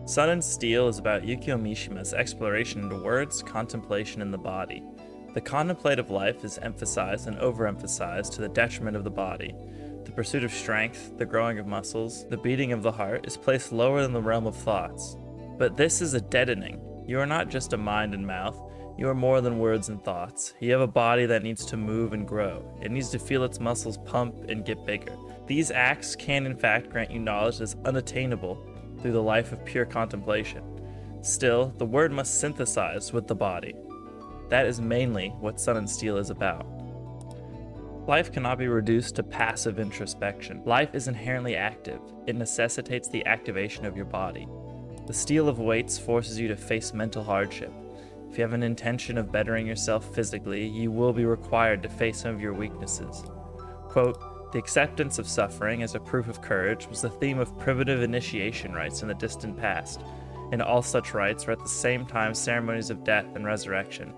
Sun and Steel is about Yukio Mishima's exploration into words, contemplation, and the body. The contemplative life is emphasized and overemphasized to the detriment of the body. The pursuit of strength, the growing of muscles, the beating of the heart is placed lower than the realm of thoughts. But this is a deadening. You are not just a mind and mouth. You are more than words and thoughts. You have a body that needs to move and grow. It needs to feel its muscles pump and get bigger. These acts can in fact grant you knowledge that is unattainable through the life of pure contemplation. Still, the word must synthesize with the body. That is mainly what Sun and Steel is about. Life cannot be reduced to passive introspection. Life is inherently active. It necessitates the activation of your body. The steel of weights forces you to face mental hardship. If you have an intention of bettering yourself physically, you will be required to face some of your weaknesses. Quote, "The acceptance of suffering as a proof of courage was the theme of primitive initiation rites in the distant past, and all such rites were at the same time ceremonies of death and resurrection.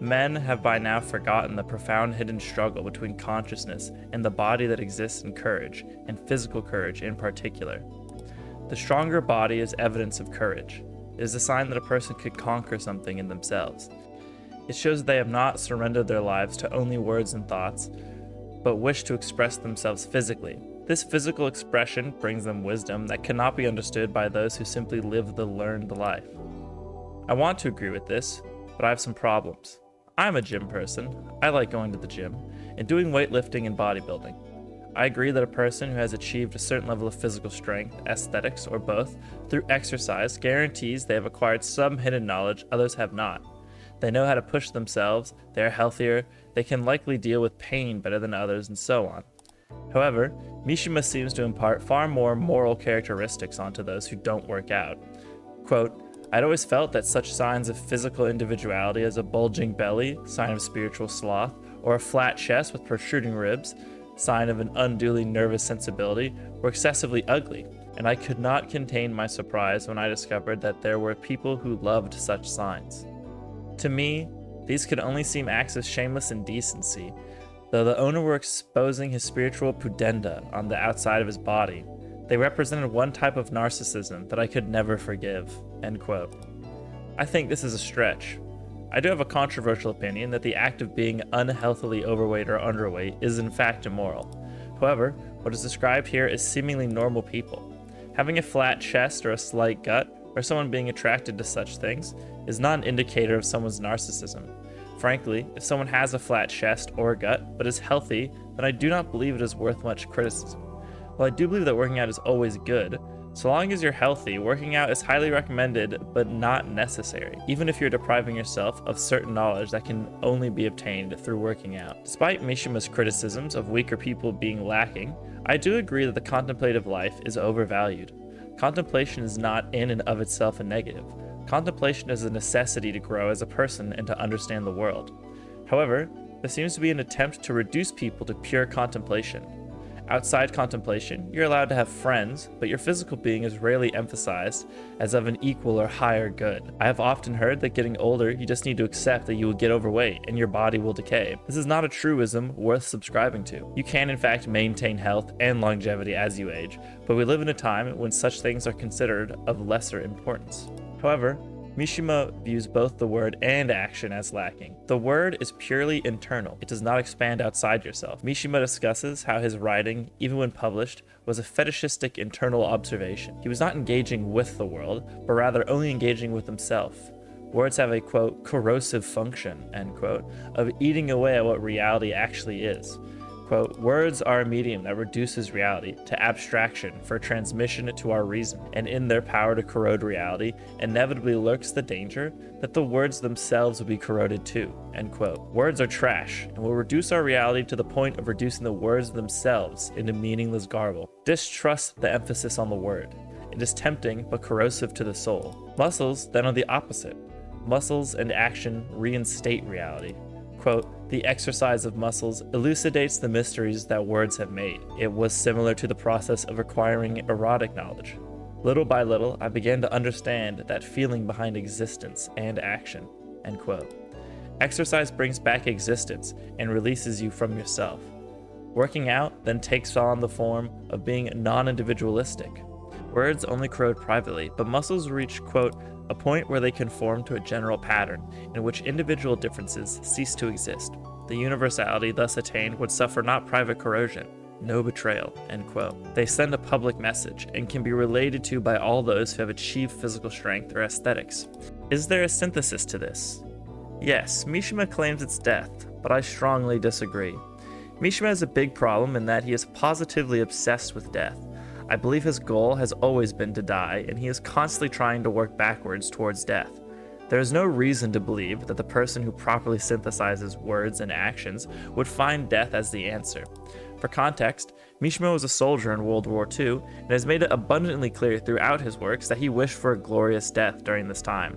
Men have by now forgotten the profound hidden struggle between consciousness and the body that exists in courage, and physical courage in particular. The stronger body is evidence of courage. It is a sign that a person could conquer something in themselves. It shows they have not surrendered their lives to only words and thoughts, but wish to express themselves physically. This physical expression brings them wisdom that cannot be understood by those who simply live the learned life. I want to agree with this, but I have some problems. I'm a gym person. I like going to the gym and doing weightlifting and bodybuilding. I agree that a person who has achieved a certain level of physical strength, aesthetics, or both through exercise guarantees they have acquired some hidden knowledge others have not. They know how to push themselves, they are healthier, they can likely deal with pain better than others, and so on. However, Mishima seems to impart far more moral characteristics onto those who don't work out. Quote, "I'd always felt that such signs of physical individuality as a bulging belly, sign of spiritual sloth, or a flat chest with protruding ribs, sign of an unduly nervous sensibility, were excessively ugly, and I could not contain my surprise when I discovered that there were people who loved such signs. To me, these could only seem acts of shameless indecency, though the owner were exposing his spiritual pudenda on the outside of his body. They represented one type of narcissism that I could never forgive." End quote. I think this is a stretch. I do have a controversial opinion that the act of being unhealthily overweight or underweight is in fact immoral. However, what is described here is seemingly normal people. Having a flat chest or a slight gut, or someone being attracted to such things, is not an indicator of someone's narcissism. Frankly, if someone has a flat chest or gut but is healthy, then I do not believe it is worth much criticism. While I do believe that working out is always good, so long as you're healthy, working out is highly recommended but not necessary, even if you're depriving yourself of certain knowledge that can only be obtained through working out. Despite Mishima's criticisms of weaker people being lacking, I do agree that the contemplative life is overvalued. Contemplation is not in and of itself a negative. Contemplation is a necessity to grow as a person and to understand the world. However, there seems to be an attempt to reduce people to pure contemplation. Outside contemplation, you're allowed to have friends, but your physical being is rarely emphasized as of an equal or higher good. I have often heard that getting older, you just need to accept that you will get overweight and your body will decay. This is not a truism worth subscribing to. You can in fact maintain health and longevity as you age, but we live in a time when such things are considered of lesser importance. However, Mishima views both the word and action as lacking. The word is purely internal. It does not expand outside yourself. Mishima discusses how his writing, even when published, was a fetishistic internal observation. He was not engaging with the world, but rather only engaging with himself. Words have a, quote, corrosive function, end quote, of eating away at what reality actually is. Quote, "Words are a medium that reduces reality to abstraction for transmission to our reason, and in their power to corrode reality, inevitably lurks the danger that the words themselves will be corroded too." End quote. Words are trash, and will reduce our reality to the point of reducing the words themselves into meaningless garble. Distrust the emphasis on the word. It is tempting, but corrosive to the soul. Muscles then are the opposite. Muscles and action reinstate reality. Quote, "The exercise of muscles elucidates the mysteries that words have made. It was similar to the process of acquiring erotic knowledge. Little by little, I began to understand that feeling behind existence and action." End quote. Exercise brings back existence and releases you from yourself. Working out then takes on the form of being non-individualistic. Words only corrode privately, but muscles reach, quote, a point where they conform to a general pattern, in which individual differences cease to exist. The universality thus attained would suffer not private corrosion, no betrayal, end quote. They send a public message, and can be related to by all those who have achieved physical strength or aesthetics. Is there a synthesis to this? Yes, Mishima claims it's death, but I strongly disagree. Mishima has a big problem in that he is positively obsessed with death. I believe his goal has always been to die, and he is constantly trying to work backwards towards death. There is no reason to believe that the person who properly synthesizes words and actions would find death as the answer. For context, Mishima was a soldier in World War II and has made it abundantly clear throughout his works that he wished for a glorious death during this time.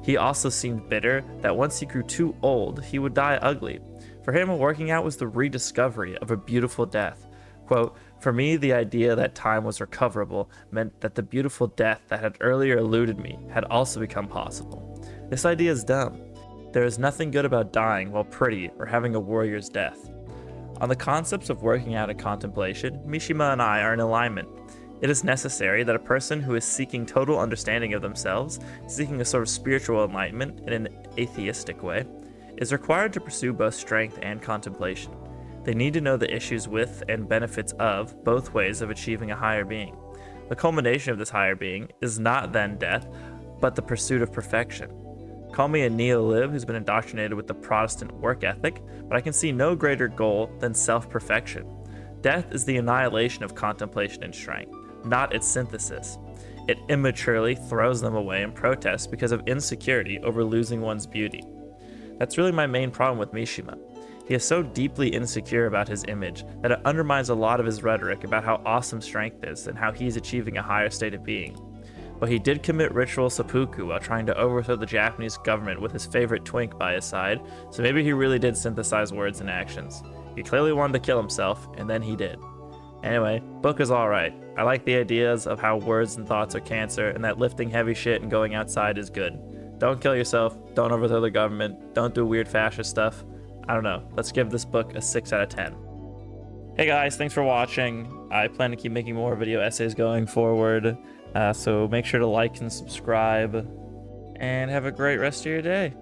He also seemed bitter that once he grew too old, he would die ugly. For him, working out was the rediscovery of a beautiful death. Quote, "For me, the idea that time was recoverable meant that the beautiful death that had earlier eluded me had also become possible. This idea is dumb. There is nothing good about dying while pretty or having a warrior's death." On the concepts of working out and contemplation, Mishima and I are in alignment. It is necessary that a person who is seeking total understanding of themselves, seeking a sort of spiritual enlightenment in an atheistic way, is required to pursue both strength and contemplation. They need to know the issues with and benefits of both ways of achieving a higher being. The culmination of this higher being is not then death, but the pursuit of perfection. Call me a neo-lib who's been indoctrinated with the Protestant work ethic, but I can see no greater goal than self-perfection. Death is the annihilation of contemplation and strength, not its synthesis. It immaturely throws them away in protest because of insecurity over losing one's beauty. That's really my main problem with Mishima. He is so deeply insecure about his image that it undermines a lot of his rhetoric about how awesome strength is and how he's achieving a higher state of being. But he did commit ritual seppuku while trying to overthrow the Japanese government with his favorite twink by his side, so maybe he really did synthesize words and actions. He clearly wanted to kill himself, and then he did. Anyway, book is alright. I like the ideas of how words and thoughts are cancer, and that lifting heavy shit and going outside is good. Don't kill yourself, don't overthrow the government, don't do weird fascist stuff. I don't know, let's give this book a 6 out of 10. Hey guys, thanks for watching. I plan to keep making more video essays going forward, so make sure to like and subscribe, and have a great rest of your day.